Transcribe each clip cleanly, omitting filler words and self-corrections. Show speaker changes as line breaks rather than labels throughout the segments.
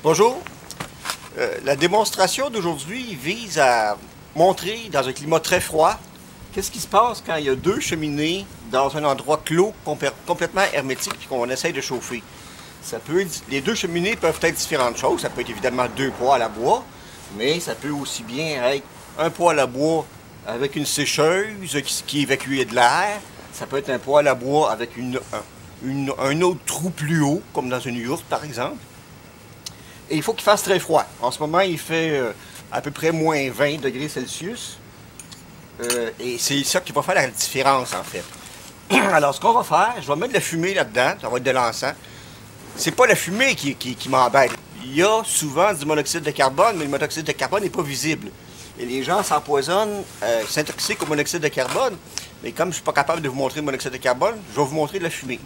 Bonjour. La démonstration d'aujourd'hui vise à montrer, dans un climat très froid, qu'est-ce qui se passe quand il y a deux cheminées dans un endroit clos, complètement hermétique, puis qu'on essaye de chauffer. Les deux cheminées peuvent être différentes choses. Ça peut être évidemment deux poêles à bois, mais ça peut aussi bien être un poêle à bois avec une sécheuse qui évacue de l'air. Ça peut être un poêle à bois avec un autre trou plus haut, comme dans une yourte par exemple. Et il faut qu'il fasse très froid. En ce moment, il fait à peu près moins 20 degrés Celsius. Et c'est ça qui va faire la différence, en fait. Alors, ce qu'on va faire, je vais mettre de la fumée là-dedans. Ça va être de l'encens. C'est pas la fumée qui m'embête. Il y a souvent du monoxyde de carbone, mais le monoxyde de carbone n'est pas visible. Et les gens s'empoisonnent, s'intoxiquent au monoxyde de carbone. Mais comme je ne suis pas capable de vous montrer le monoxyde de carbone, je vais vous montrer de la fumée.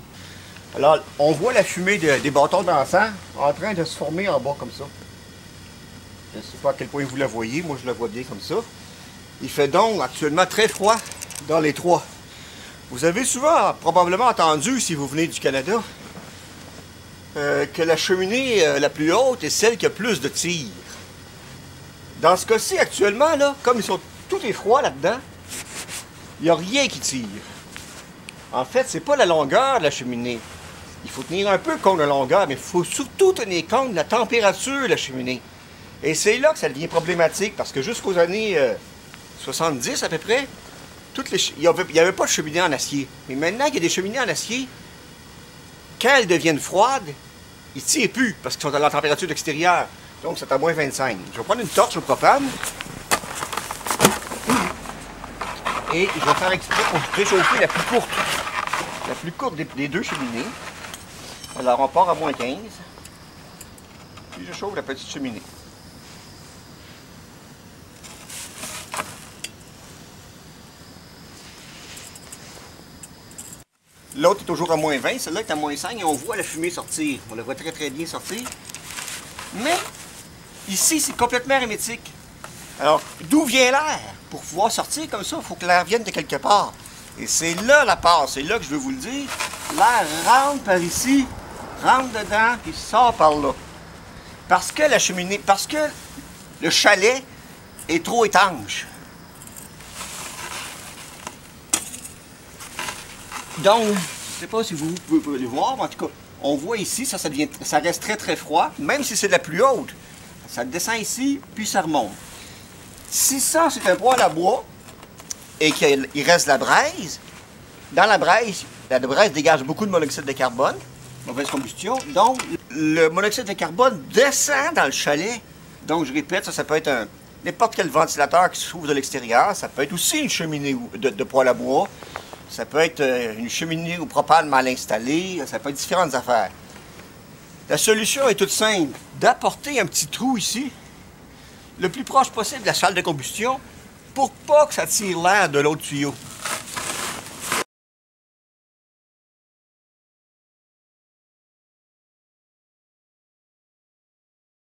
Alors, on voit la fumée des bâtons d'encens en train de se former en bas comme ça. Je ne sais pas à quel point vous la voyez, moi je la vois bien comme ça. Il fait donc actuellement très froid dans les trois. Vous avez souvent, probablement entendu, si vous venez du Canada, que la cheminée la plus haute est celle qui a plus de tir. Dans ce cas-ci, actuellement, là, comme tout est froid là-dedans, il n'y a rien qui tire. En fait, c'est pas la longueur de la cheminée. Il faut tenir un peu compte de la longueur, mais il faut surtout tenir compte de la température de la cheminée. Et c'est là que ça devient problématique, parce que jusqu'aux années 70 à peu près, il n'y avait pas de cheminée en acier. Mais maintenant qu'il y a des cheminées en acier, quand elles deviennent froides, ils ne tirent plus, parce qu'ils sont à la température extérieure. Donc c'est à moins 25. Je vais prendre une torche au propane. Et je vais faire exprès pour réchauffer la plus courte des deux cheminées. Alors on part à moins 15. Puis je chauffe la petite cheminée. L'autre est toujours à moins 20, celle-là est à moins 5 et on voit la fumée sortir. On la voit très très bien sortir. Mais ici c'est complètement hermétique. Alors d'où vient l'air? Pour pouvoir sortir comme ça, il faut que l'air vienne de quelque part. Et c'est là la part, c'est là que je veux vous le dire. L'air rentre par ici, rentre dedans, puis sort par là. Parce que la cheminée, parce que le chalet est trop étanche. Donc, je ne sais pas si vous pouvez le voir, mais en tout cas, on voit ici, ça reste très très froid, même si c'est de la plus haute. Ça descend ici, puis ça remonte. Si ça, c'est un poêle à bois, et qu'il reste la braise, dans la braise dégage beaucoup de monoxyde de carbone, mauvaise combustion, donc le monoxyde de carbone descend dans le chalet. Donc, je répète, ça peut être n'importe quel ventilateur qui s'ouvre de l'extérieur, ça peut être aussi une cheminée de poêle à bois, ça peut être une cheminée au propane mal installée, ça peut être différentes affaires. La solution est toute simple, d'apporter un petit trou ici, le plus proche possible de la salle de combustion, pour pas que ça tire l'air de l'autre tuyau.